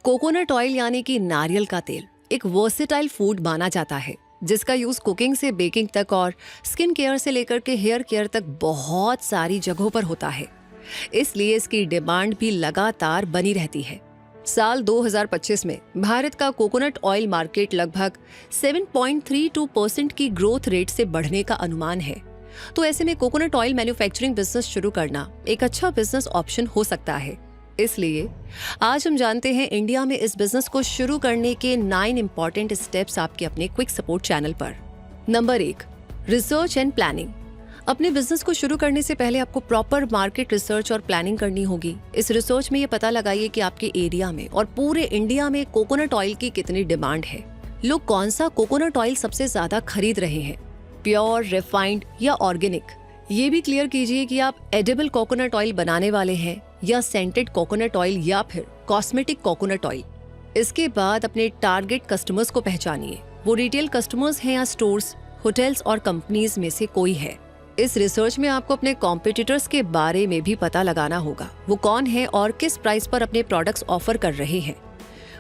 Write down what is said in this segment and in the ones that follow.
Coconut oil यानी कि नारियल का तेल एक वर्सेटाइल फूड माना जाता है जिसका यूज कुकिंग से बेकिंग तक और स्किन केयर से लेकर के हेयर केयर तक बहुत सारी जगहों पर होता है। इसलिए इसकी डिमांड भी लगातार बनी रहती है। साल 2025 में भारत का कोकोनट ऑयल मार्केट लगभग 7.32% की ग्रोथ रेट से बढ़ने का अनुमान है। तो ऐसे में कोकोनट ऑयल मैन्युफैक्चरिंग बिजनेस शुरू करना एक अच्छा बिजनेस ऑप्शन हो सकता है। इसलिए आज हम जानते हैं इंडिया में इस बिजनेस को शुरू करने के 9 इंपॉर्टेंट स्टेप्स आपके अपने क्विक सपोर्ट चैनल पर। Number 1, research and planning. अपने बिजनेस को शुरू करने से पहले आपको प्रॉपर मार्केट रिसर्च और प्लानिंग करनी होगी। इस रिसर्च में ये पता लगाइए कि आपके एरिया में और पूरे इंडिया में कोकोनट ऑयल की कितनी डिमांड है, लोग कौन सा कोकोनट ऑयल सबसे ज्यादा खरीद रहे हैं, प्योर, रिफाइंड या ऑर्गेनिक। ये भी क्लियर कीजिए कि आप एडिबल कोकोनट ऑयल बनाने वाले हैं या सेंटेड कोकोनट ऑयल या फिर कॉस्मेटिक कोकोनट ऑयल। इसके बाद अपने टारगेट कस्टमर्स को पहचानिए। वो रिटेल कस्टमर्स हैं या स्टोर्स, होटल्स और कंपनीज में से कोई है। इस रिसर्च में आपको अपने कॉम्पिटिटर्स के बारे में भी पता लगाना होगा। वो कौन है और किस प्राइस पर अपने प्रोडक्ट्स ऑफर कर रहे हैं,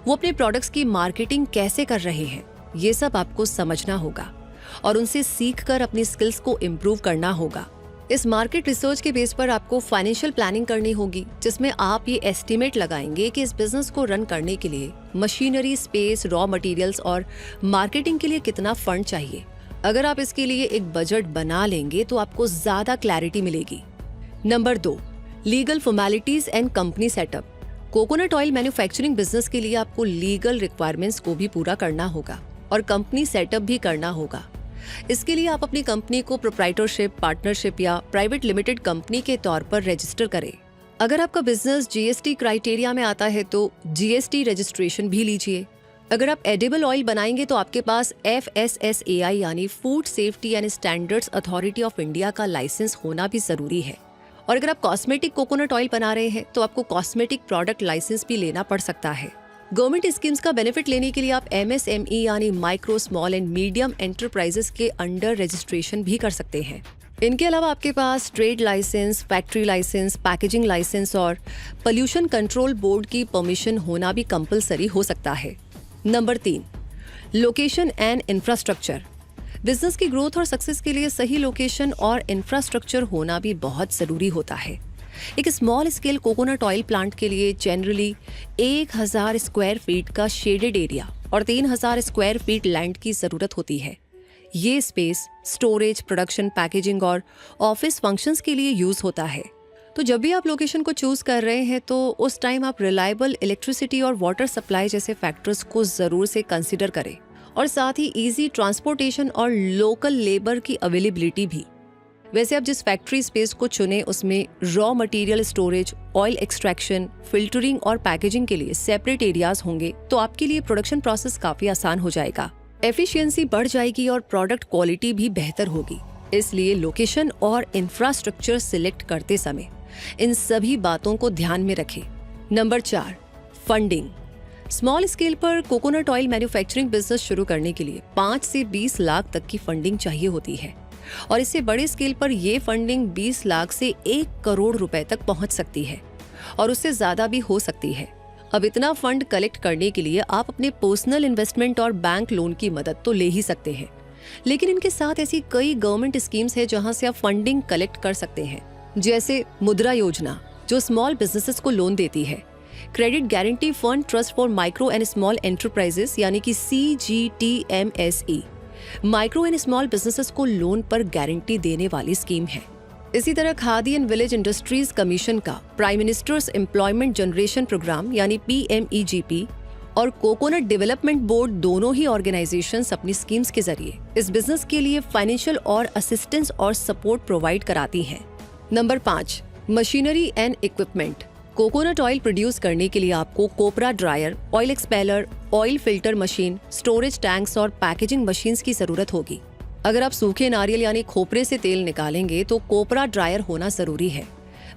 वो अपने प्रोडक्ट्स की मार्केटिंग कैसे कर रहे हैं, ये सब आपको समझना होगा और उनसे सीखकर अपनी स्किल्स को इम्प्रूव करना होगा। इस मार्केट रिसर्च के बेस पर आपको फाइनेंशियल प्लानिंग करनी होगी, जिसमें आप ये एस्टिमेट लगाएंगे कि इस बिजनेस को रन करने के लिए मशीनरी, स्पेस, रॉ मटेरियल्स और मार्केटिंग के लिए कितना फंड चाहिए। अगर आप इसके लिए एक बजट बना लेंगे तो आपको ज्यादा क्लैरिटी मिलेगी। Number 2, legal formalities and company setup. Coconut oil manufacturing business के लिए आपको लीगल रिक्वायरमेंट्स को भी पूरा करना होगा और कंपनी सेटअप भी करना होगा। इसके लिए आप अपनी कंपनी को प्रोप्राइटरशिप, पार्टनरशिप या प्राइवेट लिमिटेड कंपनी के तौर पर रजिस्टर करें। अगर आपका बिजनेस जीएसटी क्राइटेरिया में आता है तो जीएसटी रजिस्ट्रेशन भी लीजिए। अगर आप एडिबल ऑयल बनाएंगे तो आपके पास FSSAI यानी food safety and standards authority of India का लाइसेंस होना भी जरूरी है। और अगर आप कॉस्मेटिक कोकोनट ऑयल बना रहे हैं तो आपको कॉस्मेटिक प्रोडक्ट लाइसेंस भी लेना पड़ सकता है। गवर्नमेंट स्कीम्स का बेनिफिट लेने के लिए आप MSME यानी micro, small and medium enterprises के अंडर रजिस्ट्रेशन भी कर सकते हैं। इनके अलावा आपके पास trade licence, factory licence, packaging licence और पोल्यूशन कंट्रोल बोर्ड की परमिशन होना भी कंपलसरी हो सकता है। Number 3, location and infrastructure. Business की ग्रोथ और सक्सेस के लिए सही लोकेशन और इंफ्रास्ट्रक्चर होना भी बहुत जरूरी होता है। एक small scale coconut oil plant के लिए जनरली 1000 स्क्वायर फीट का शेडेड एरिया और 3000 स्क्वायर फीट लैंड की जरूरत होती है। ये स्पेस स्टोरेज, प्रोडक्शन, पैकेजिंग और ऑफिस फंक्शंस के लिए यूज होता है। तो जब भी आप लोकेशन को चूज कर रहे हैं तो उस टाइम आप रिलायबल इलेक्ट्रिसिटी और वाटर सप्लाई जैसे फैक्टर्स को जरूर से कंसिडर करें और साथ ही इजी ट्रांसपोर्टेशन और लोकल लेबर की अवेलेबिलिटी भी। वैसे आप जिस फैक्ट्री स्पेस को चुने उसमें raw material storage, oil extraction, filtering और पैकेजिंग के लिए सेपरेट एरियाज होंगे तो आपके लिए प्रोडक्शन प्रोसेस काफी आसान हो जाएगा। एफिशिएंसी बढ़ जाएगी और प्रोडक्ट क्वालिटी भी बेहतर होगी। इसलिए लोकेशन और इंफ्रास्ट्रक्चर सिलेक्ट करते समय इन सभी बातों को ध्यान में रखें। Number 4, funding. स्मॉल स्केल पर कोकोनट ऑयल मैन्युफैक्चरिंग बिजनेस शुरू करने के लिए 5 से 20 लाख तक की फंडिंग चाहिए होती है और इससे बड़े स्केल पर ये फंडिंग 20 लाख से 1 करोड़ रुपए तक पहुंच सकती है और उससे ज्यादा भी हो सकती है। अब इतना फंड कलेक्ट करने के लिए आप अपने पर्सनल इन्वेस्टमेंट और बैंक लोन की मदद तो ले ही सकते हैं, लेकिन इनके साथ ऐसी कई गवर्नमेंट स्कीम्स हैं जहां से आप फंडिंग कलेक्ट कर सकते हैं, जैसे मुद्रा योजना जो स्मॉल बिजनेसेस को लोन देती है, credit guarantee fund trust for micro and small enterprises यानी कि CGTMSE micro and small businesses को लोन पर गारंटी देने वाली स्कीम है। इसी तरह Khadi and village industries commission का prime minister's employment generation programme यानी PMEGP और कोकोनट डेवलपमेंट बोर्ड दोनों ही ऑर्गेनाइजेशंस अपनी स्कीम्स के जरिए इस बिजनेस के लिए फाइनेंशियल और असिस्टेंस और सपोर्ट प्रोवाइड कराती हैं। Number 5, machinery and equipment. Coconut oil produce करने के लिए आपको copra dryer, oil expeller, oil filter machine, storage tanks और पैकेजिंग मशीन्स की जरूरत होगी। अगर आप सूखे नारियल यानी खोपरे से तेल निकालेंगे तो कोपरा ड्रायर होना जरूरी है।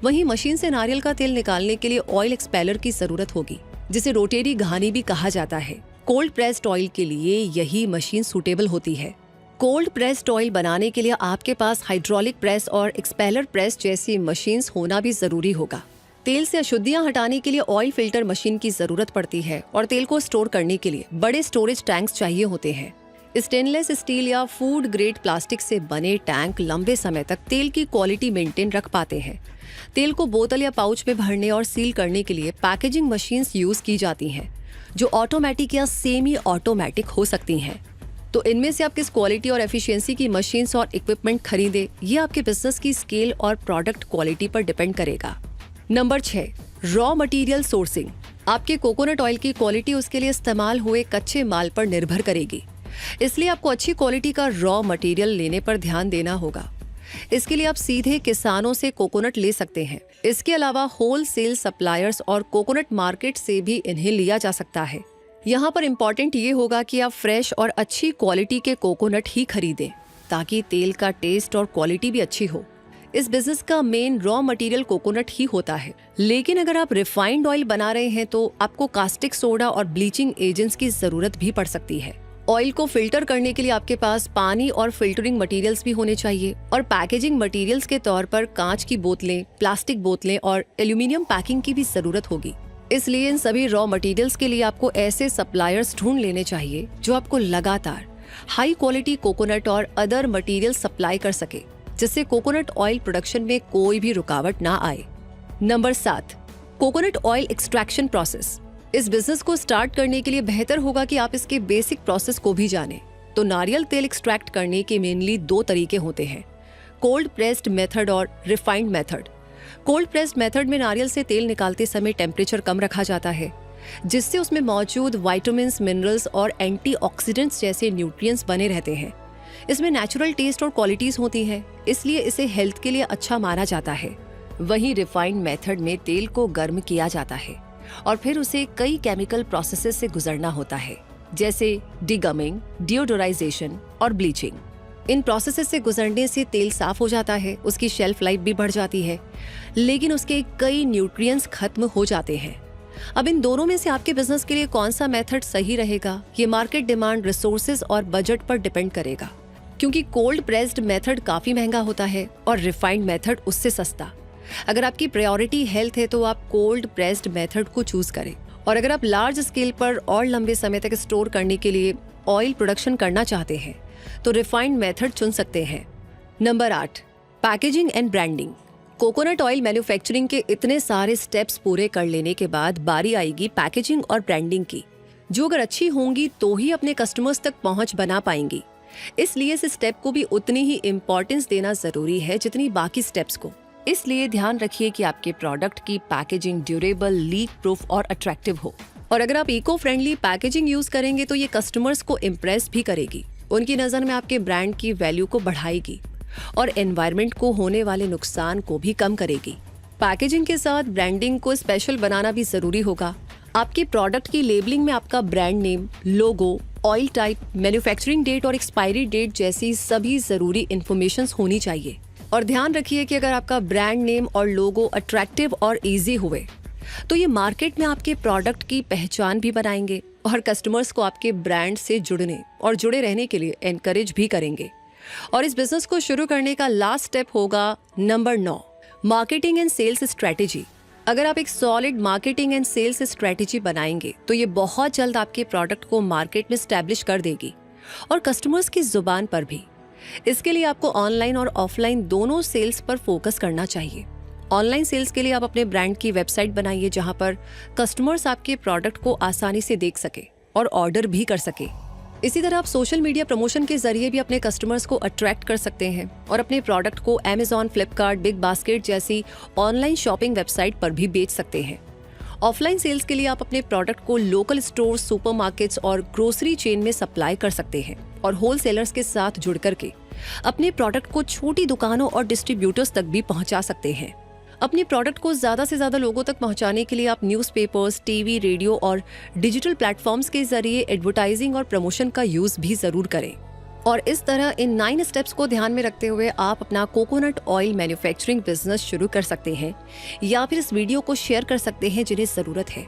वहीं मशीन से नारियल का तेल निकालने के लिए ऑयल एक्सपेलर की जरूरत होगी, जिसे रोटेरी घानी भी कहा जाता है। कोल्ड प्रेस्ड ऑयल के लिए यही मशीन सूटेबल होती है। कोल्ड प्रेस्ड ऑयल बनाने के लिए आपके पास हाइड्रोलिक प्रेस और एक्सपेलर प्रेस जैसी मशीन्स होना भी जरूरी होगा। तेल से अशुद्धियां हटाने के लिए ऑयल फिल्टर मशीन की जरूरत पड़ती है और तेल को स्टोर करने के लिए बड़े स्टोरेज टैंक्स चाहिए होते हैं। स्टेनलेस स्टील या फूड ग्रेड प्लास्टिक से बने टैंक लंबे समय तक तेल की क्वालिटी मेंटेन रख पाते हैं। तेल को बोतल या पाउच में भरने और सील करने के लिए पैकेजिंग मशीन्स यूज की जाती हैं, जो ऑटोमेटिक या सेमी ऑटोमेटिक हो सकती हैं। तो इनमें से आप किस क्वालिटी और एफिशिएंसी की मशीन्स और इक्विपमेंट खरीदें, ये आपके बिजनेस की स्केल और प्रोडक्ट क्वालिटी पर डिपेंड करेगा। Number 6, raw material sourcing. आपके कोकोनट ऑयल की क्वालिटी उसके लिए इस्तेमाल हुए कच्चे माल पर निर्भर करेगी, इसलिए आपको अच्छी क्वालिटी का रॉ मटेरियल लेने पर ध्यान देना होगा। इसके लिए आप सीधे किसानों से कोकोनट ले सकते हैं। इसके अलावा होलसेल सप्लायर्स और कोकोनट मार्केट से भी इन्हें लिया जा सकता है। यहाँ पर इम्पोर्टेंट ये होगा कि आप फ्रेश और अच्छी क्वालिटी के कोकोनट ही खरीदें, ताकि तेल का टेस्ट और क्वालिटी भी अच्छी हो। इस बिजनेस का मेन रॉ मटेरियल कोकोनट ही होता है, लेकिन अगर आप रिफाइंड ऑयल बना रहे हैं तो आपको कास्टिक सोडा और ब्लीचिंग एजेंट्स की जरूरत भी पड़ सकती है। ऑयल को फिल्टर करने के लिए आपके पास पानी और फिल्टरिंग मटेरियल्स भी होने चाहिए, और पैकेजिंग मटेरियल्स के तौर पर कांच की बोतलें, प्लास्टिक बोतलें और एल्यूमिनियम पैकिंग की भी जरूरत होगी। इसलिए इन सभी रॉ मटेरियल्स के लिए आपको ऐसे सप्लायर्स ढूंढ लेने चाहिए जो आपको लगातार हाई क्वालिटी कोकोनट और अदर मटेरियल सप्लाई कर सके, जिससे कोकोनट ऑयल प्रोडक्शन में कोई भी रुकावट ना आए। Number 7, coconut oil extraction process. इस बिजनेस को स्टार्ट करने के लिए बेहतर होगा कि आप इसके बेसिक प्रोसेस को भी जानें। तो नारियल तेल एक्सट्रैक्ट करने के मेनली 2 तरीके होते हैं, कोल्ड प्रेस्ड मेथड और refined method. Cold pressed method में नारियल से तेल निकालते समय टेम्परेचर कम रखा जाता है, जिससे उसमें मौजूद विटामिन्स, मिनरल्स और एंटीऑक्सीडेंट्स जैसे न्यूट्रिएंट्स बने रहते हैं। इसमें नेचुरल टेस्ट और क्वालिटीज होती हैं, इसलिए इसे हेल्थ के लिए अच्छा माना जाता है। वहीं रिफाइंड मेथड में तेल को गर्म किया जाता है और फिर उसे कई केमिकल प्रोसेसेस से गुजरना होता है, जैसे डिगमिंग, डिओडोराइजेशन और ब्लीचिंग। इन प्रोसेसेस से गुजरने से तेल साफ हो जाता है, उसकी शेल्फ लाइफ भी बढ़ जाती है, लेकिन उसके कई न्यूट्रिएंट्स खत्म हो जाते हैं। अब इन दोनों में से आपके बिजनेस के लिए कौन सा मेथड सही रहेगा, ये मार्केट डिमांड, रिसोर्सेज और बजट पर डिपेंड करेगा, क्योंकि कोल्ड प्रेस्ड मेथड काफी महंगा होता है और रिफाइंड मेथड उससे सस्ता। अगर आपकी प्रायोरिटी हेल्थ है तो आप कोल्ड प्रेस्ड मेथड को चूज करें, और अगर आप लार्ज स्केल पर और लंबे समय तक स्टोर करने के लिए ऑयल प्रोडक्शन करना चाहते हैं तो रिफाइंड मेथड चुन सकते हैं। Number 8, packaging and branding. Coconut oil manufacturing के इतने सारे स्टेप्स पूरे कर लेने के बाद बारी आएगी पैकेजिंग और ब्रांडिंग की, जो अगर अच्छी होंगी तो ही अपने कस्टमर्स तक पहुंच बना पाएंगी। इसलिए इस स्टेप को भी उतनी ही इम्पोर्टेंस देना जरूरी है जितनी बाकी स्टेप्स को। इसलिए ध्यान रखिए कि आपके प्रोडक्ट की पैकेजिंग ड्यूरेबल, लीक प्रूफ और अट्रैक्टिव हो। और अगर आप इको फ्रेंडली पैकेजिंग यूज करेंगे तो ये कस्टमर्स को इम्प्रेस भी करेगी, उनकी नजर में आपके ब्रांड की वैल्यू को बढ़ाएगी और एनवायरनमेंट को होने वाले नुकसान को भी कम करेगी। पैकेजिंग के साथ ब्रांडिंग को स्पेशल बनाना भी जरूरी होगा। आपके प्रोडक्ट की लेबलिंग में आपका ब्रांड नेम, लोगो, ऑयल टाइप, मैन्युफैक्चरिंग डेट और एक्सपायरी डेट जैसी सभी जरूरी इंफॉर्मेशन होनी चाहिए। और ध्यान रखिए कि अगर आपका ब्रांड नेम और लोगो अट्रैक्टिव और इजी हुए तो ये मार्केट में आपके प्रोडक्ट की पहचान भी बनाएंगे और कस्टमर्स को आपके ब्रांड से जुड़ने और जुड़े रहने के लिए एनकरेज भी करेंगे। और इस बिजनेस को शुरू करने का लास्ट स्टेप होगा number 9, marketing and sales strategy. अगर आप एक solid marketing and sales strategy बनाएंगे तो ये बहुत जल्द आपके प्रोडक्ट को मार्केट में स्टैब्लिश कर देगी और कस्टमर्स की जुबान पर भी। इसके लिए आपको ऑनलाइन और ऑफलाइन दोनों सेल्स पर फोकस करना चाहिए। ऑनलाइन सेल्स के लिए आप अपने ब्रांड की वेबसाइट बनाइए, जहां पर कस्टमर्स आपके प्रोडक्ट को आसानी से देख सके और ऑर्डर भी कर सके। इसी तरह आप सोशल मीडिया प्रमोशन के जरिए भी अपने कस्टमर्स को अट्रैक्ट कर सकते हैं और अपने प्रोडक्ट को Amazon, फ्लिपकार्ट, बिग बास्केट जैसी ऑनलाइन शॉपिंग वेबसाइट पर भी बेच सकते हैं। ऑफलाइन सेल्स के लिए आप अपने प्रोडक्ट को लोकल स्टोर, सुपरमार्केट्स और ग्रोसरी चेन में सप्लाई कर सकते हैं और होलसेलर्स के साथ जुड़ करके अपने प्रोडक्ट को छोटी दुकानों और डिस्ट्रीब्यूटर्स तक भी पहुंचा सकते हैं। अपने प्रोडक्ट को ज्यादा से ज्यादा लोगों तक पहुंचाने के लिए आप न्यूज़पेपर्स, टीवी, रेडियो और डिजिटल प्लेटफॉर्म्स के जरिए एडवर्टाइजिंग और प्रमोशन का यूज भी जरूर करें। और इस तरह इन 9 स्टेप्स को ध्यान में रखते हुए आप अपना कोकोनट ऑयल मैन्युफैक्चरिंग बिजनेस शुरू कर सकते हैं, या फिर इस वीडियो को शेयर कर सकते हैं जिन्हें जरूरत है।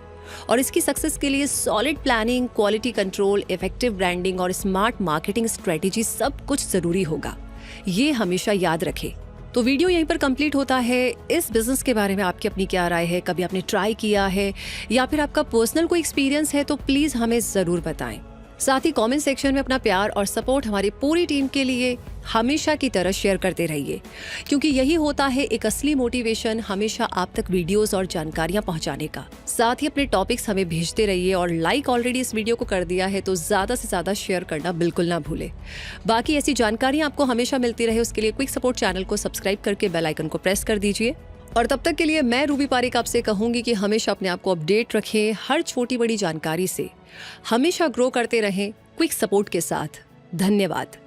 और इसकी सक्सेस के लिए solid planning, quality control, effective branding और स्मार्ट मार्केटिंग स्ट्रेटेजी सब कुछ जरूरी होगा। ये हमेशा याद रखें। तो वीडियो यहीं पर कंप्लीट होता है। इस बिजनेस के बारे में आपकी अपनी क्या राय है, कभी आपने ट्राई किया है या फिर आपका पर्सनल कोई एक्सपीरियंस है तो प्लीज हमें जरूर बताएं। साथ ही कमेंट सेक्शन में अपना प्यार और सपोर्ट हमारी पूरी टीम के लिए हमेशा की तरह शेयर करते रहिए, क्योंकि यही होता है एक असली मोटिवेशन हमेशा आप तक वीडियोस और जानकारियां पहुंचाने का। साथ ही अपने टॉपिक्स हमें भेजते रहिए और लाइक ऑलरेडी इस वीडियो को कर दिया है तो ज्यादा से ज्यादा शेयर करना बिल्कुल ना भूले। बाकी ऐसी जानकारियां आपको हमेशा मिलती रहे उसके लिए क्विक सपोर्ट चैनल को सब्सक्राइब करके बेल आइकन को प्रेस कर दीजिए। और तब तक के लिए मैं रूबी पारिक आपसे कहूंगी कि हमेशा अपने आप को अपडेट रखें हर छोटी बड़ी जानकारी से, हमेशा ग्रो करते रहें क्विक सपोर्ट के साथ। धन्यवाद।